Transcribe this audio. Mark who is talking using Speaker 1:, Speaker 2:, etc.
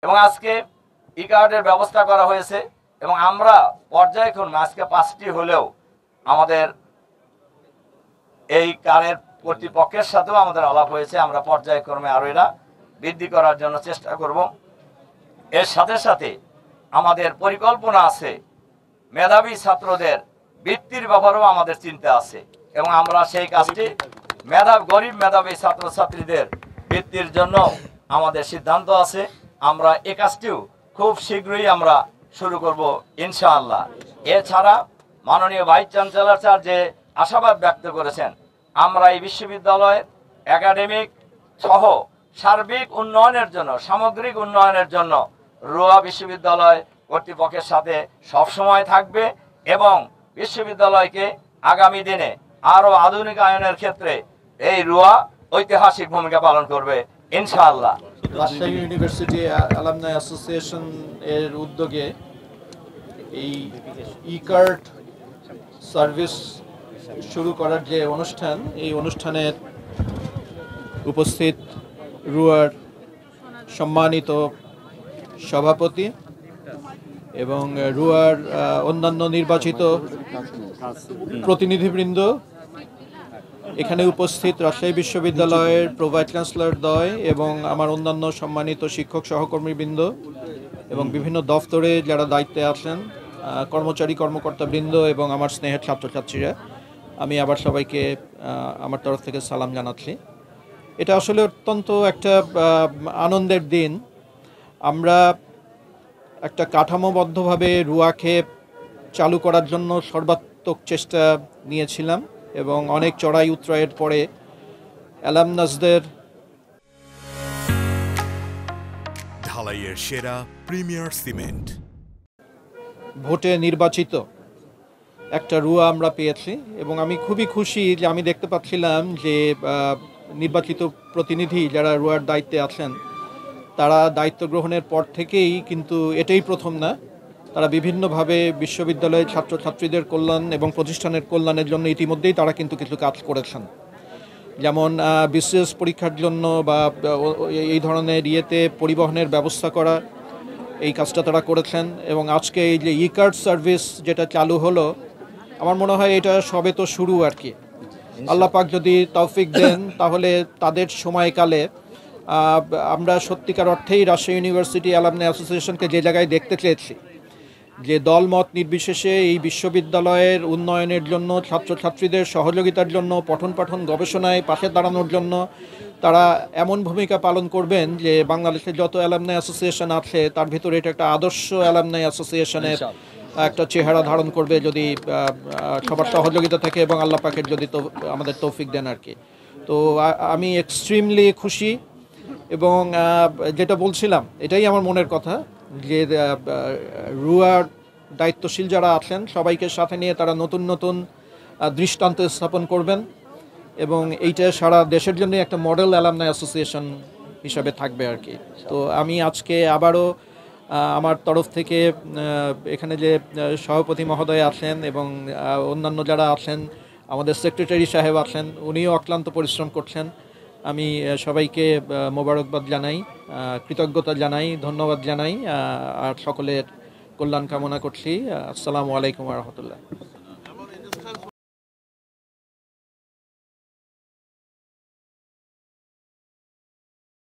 Speaker 1: এবং আজকে ই কার্ডের ব্যবস্থা করা হয়েছে এবং আমরা পর্যায়ক্রমে আজকে 5টি হলেও আমাদের এই কারের কর্তৃপক্ষের সাথেও আমাদের আলাপ হয়েছে। আমরা পর্যায়ক্রমে আরও এরা বৃদ্ধি করার জন্য চেষ্টা করব। এর সাথে সাথে আমাদের পরিকল্পনা আছে মেধাবী ছাত্রদের বৃত্তির ব্যাপারেও আমাদের চিন্তা আছে এবং আমরা সেই কাজটি গরিব মেধাবী ছাত্রছাত্রীদের বৃত্তির জন্য আমাদের সিদ্ধান্ত আছে। আমরা এই কাজটিও খুব শীঘ্রই আমরা শুরু করব ইনশাআল্লাহ। এছাড়া মাননীয় ভাইস চ্যান্সেলর স্যার যে আশাবাদ ব্যক্ত করেছেন, আমরা এই বিশ্ববিদ্যালয়ের একাডেমিক সহ সার্বিক উন্নয়নের জন্য, সামগ্রিক উন্নয়নের জন্য রুয়া বিশ্ববিদ্যালয় কর্তৃপক্ষের সাথে সবসময় থাকবে এবং বিশ্ববিদ্যালয়কে আগামী দিনে আরও আধুনিকায়নের ক্ষেত্রে এই রুয়া ঐতিহাসিক ভূমিকা পালন করবে ইনশাআল্লাহ।
Speaker 2: রাজশাহী ইউনিভার্সিটি অ্যালামনাই অ্যাসোসিয়েশন এর উদ্যোগে এই ই কার্ড সার্ভিস শুরু করার যে অনুষ্ঠান, এই অনুষ্ঠানের উপস্থিত রুয়ার সম্মানিত সভাপতি এবং রুয়ার অন্যান্য নির্বাচিত প্রতিনিধিবৃন্দ, এখানে উপস্থিত রাজশাহী বিশ্ববিদ্যালয়ের প্রো ভাইস চ্যান্সেলর দ্বয় এবং আমার অন্যান্য সম্মানিত শিক্ষক সহকর্মীবৃন্দ এবং বিভিন্ন দফতরে যারা দায়িত্বে আছেন, কর্মচারী কর্মকর্তাবৃন্দ এবং আমার স্নেহের ছাত্রছাত্রীরা, আমি আবার সবাইকে আমার তরফ থেকে সালাম জানাচ্ছি। এটা আসলে অত্যন্ত একটা আনন্দের দিন। আমরা একটা কাঠামোবদ্ধভাবে রুয়াকে চালু করার জন্য সর্বাত্মক চেষ্টা নিয়েছিলাম এবং অনেক চড়াই উতরাইয়ের পরে অ্যালামনাসদের
Speaker 3: ঢালাইয়ের সেরা প্রিমিয়ার সিমেন্ট
Speaker 2: ভোটে নির্বাচিত একটা রুয়া আমরা পেয়েছি এবং আমি খুবই খুশি যে আমি দেখতে পাচ্ছিলাম যে নির্বাচিত প্রতিনিধি যারা রুয়ার দায়িত্বে আছেন তারা দায়িত্ব গ্রহণের পর থেকেই কিন্তু এটাই প্রথম না, তারা বিভিন্নভাবে বিশ্ববিদ্যালয়ের ছাত্রছাত্রীদের কল্যাণ এবং প্রতিষ্ঠানের কল্যাণের জন্য ইতিমধ্যেই তারা কিন্তু কিছু কাজ করেছেন। যেমন বিসিএস পরীক্ষার জন্য বা এই ধরনের ইয়েতে পরিবহনের ব্যবস্থা করা, এই কাজটা তারা করেছেন। এবং আজকে এই যে ই কার্ড সার্ভিস যেটা চালু হলো, আমার মনে হয় এটা সবে তো শুরু আর কি। আল্লাহ পাক যদি তৌফিক দেন তাহলে তাদের সময়কালে আমরা সত্যিকার অর্থেই রাজশাহী ইউনিভার্সিটি অ্যালামনাই অ্যাসোসিয়েশনকে যে জায়গায় দেখতে চেয়েছি, যে দলমত নির্বিশেষে এই বিশ্ববিদ্যালয়ের উন্নয়নের জন্য, ছাত্রছাত্রীদের সহযোগিতার জন্য, পঠন পাঠন গবেষণায় পাশে দাঁড়ানোর জন্য তারা এমন ভূমিকা পালন করবেন যে বাংলাদেশের যত অ্যালামনাই অ্যাসোসিয়েশন আছে তার ভিতরে এটা একটা আদর্শ অ্যালামনাই অ্যাসোসিয়েশনের একটা চেহারা ধারণ করবে যদি সবার সহযোগিতা থাকে এবং আল্লাহ পাকের যদি আমাদের তৌফিক দেন আর কি। তো আমি এক্সট্রিমলি খুশি এবং যেটা বলছিলাম এটাই আমার মনের কথা যে রুয়ার দায়িত্বশীল যারা আছেন সবাইকে সাথে নিয়ে তারা নতুন নতুন দৃষ্টান্ত স্থাপন করবেন এবং এইটা সারা দেশের জন্য একটা মডেল অ্যালামনাই অ্যাসোসিয়েশন হিসাবে থাকবে আর কি। তো আমি আজকে আবারও আমার তরফ থেকে এখানে যে সভাপতি মহোদয় আছেন এবং অন্যান্য যারা আছেন, আমাদের সেক্রেটারি সাহেব আছেন, উনিও অক্লান্ত পরিশ্রম করছেন, আমি সবাইকে মোবারকবাদ জানাই, কৃতজ্ঞতা জানাই, ধন্যবাদ জানাই আর সকলের কল্যাণ কামনা করছি। আসসালামু আলাইকুম ওয়া রাহমাতুল্লাহ।